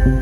Hi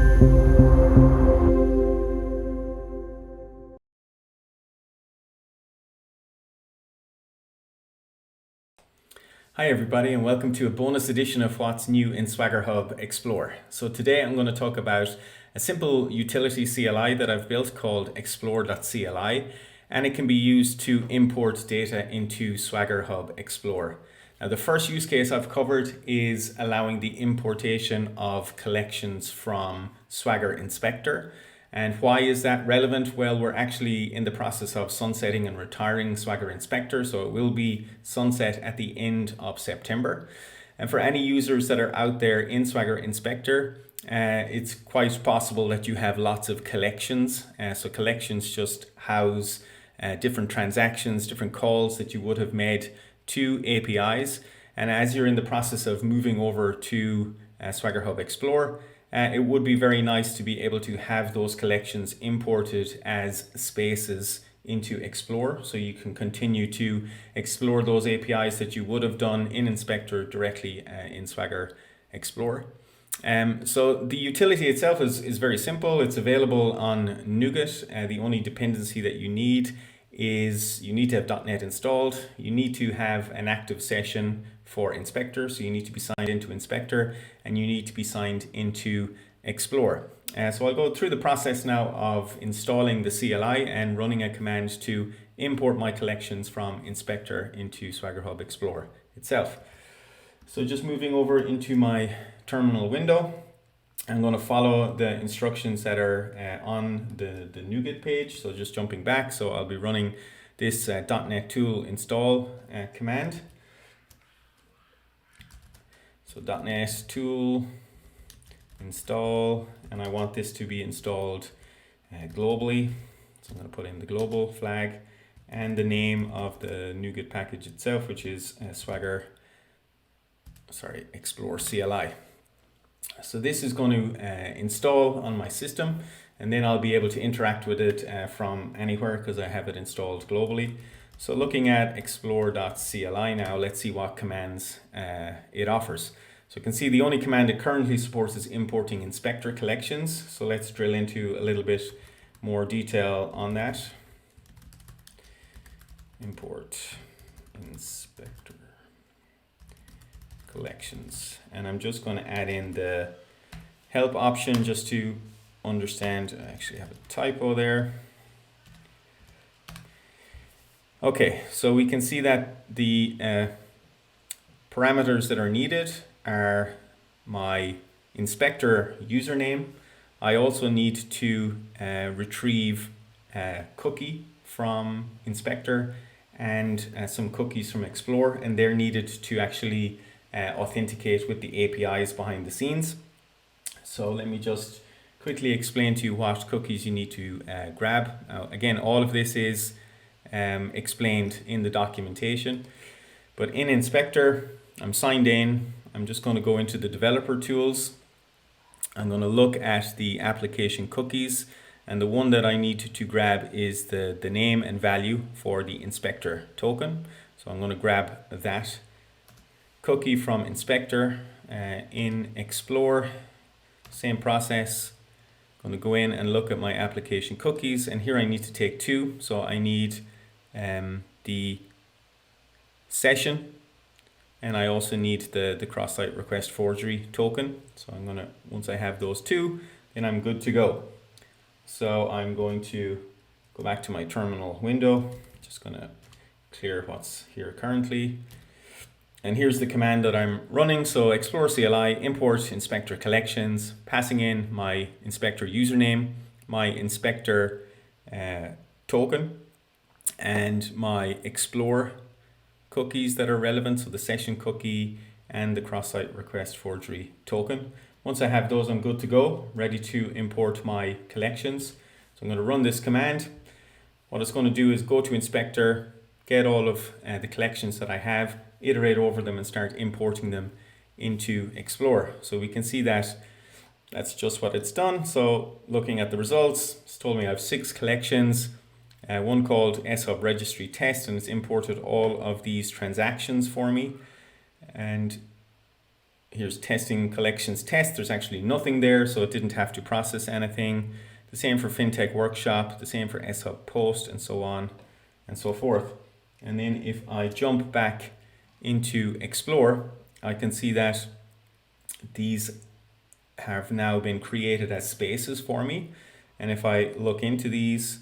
everybody, and welcome to a bonus edition of what's new in SwaggerHub Explore. So today I'm going to talk about a simple utility CLI that I've built called explore.cli, and it can be used to import data into SwaggerHub Explore. Now the first use case I've covered is allowing the importation of collections from Swagger Inspector. And why is that relevant? Well, we're actually in the process of sunsetting and retiring Swagger Inspector, so it will be sunset at the end of September. And for any users that are out there in Swagger Inspector, it's quite possible that you have lots of collections. So collections just house different transactions, different calls that you would have made to APIs. And as you're in the process of moving over to SwaggerHub Explore, it would be very nice to be able to have those collections imported as spaces into Explore, so you can continue to explore those APIs that you would have done in Inspector directly in Swagger Explore. So the utility itself is very simple. It's available on NuGet. The only dependency that you need is you need to have .NET installed. You need to have an active session for Inspector, so you need to be signed into Inspector, and you need to be signed into Explore. So I'll go through the process now of installing the CLI and running a command to import my collections from Inspector into SwaggerHub Explore itself. So just moving over into my terminal window, I'm going to follow the instructions that are on the NuGet page. So just jumping back, so I'll be running this .NET tool install command. So .NET tool install, and I want this to be installed globally. So I'm going to put in the global flag and the name of the NuGet package itself, which is Explore CLI. So this is going to install on my system, and then I'll be able to interact with it from anywhere because I have it installed globally. So looking at explore.cli now, let's see what commands it offers. So you can see the only command it currently supports is importing Inspector collections. So let's drill into a little bit more detail on that. Import Inspector collections, and I'm just going to add in the help option just to understand. I actually have a typo there. Okay, so we can see that the parameters that are needed are my Inspector username. I also need to retrieve a cookie from Inspector and some cookies from Explore, and they're needed to actually authenticate with the APIs behind the scenes. So let me just quickly explain to you what cookies you need to grab. Now, again, all of this is explained in the documentation, but in Inspector, I'm signed in. I'm just going to go into the developer tools. I'm going to look at the application cookies, and the one that I need to grab is the name and value for the Inspector token. So I'm going to grab that cookie from Inspector in Explore. Same process. I'm going to go in and look at my application cookies, and here I need to take two. So I need the session, and I also need the cross-site request forgery token. So I'm going to, once I have those two, then I'm good to go. So I'm going to go back to my terminal window. Just going to clear what's here currently. And here's the command that I'm running. So explore CLI, import Inspector collections, passing in my Inspector username, my Inspector token, and my Explore cookies that are relevant. So the session cookie and the cross-site request forgery token. Once I have those, I'm good to go, ready to import my collections. So I'm going to run this command. What it's going to do is go to Inspector, get all of the collections that I have, iterate over them, and start importing them into Explore. So we can see that that's just what it's done. So looking at the results, it's told me I have 6 collections, one called SHub Registry Test, and it's imported all of these transactions for me. And Here's testing collections test. There's actually nothing there, so it didn't have to process anything. The same for FinTech Workshop, the same for SHub Post, and so on and so forth. And then if I jump back into Explore, I can see that these have now been created as spaces for me. And if I look into these,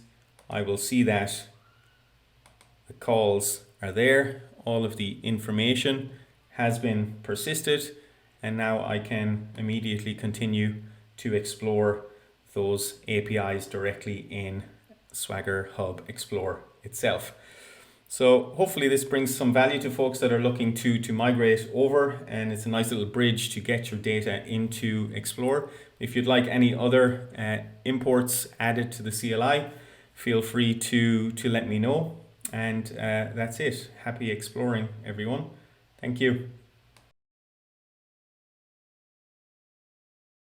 I will see that the calls are there. All of the information has been persisted. And now I can immediately continue to explore those APIs directly in SwaggerHub Explore itself. So hopefully this brings some value to folks that are looking to migrate over, and it's a nice little bridge to get your data into Explore. If you'd like any other imports added to the CLI, feel free to let me know. And that's it. Happy exploring, everyone. Thank you.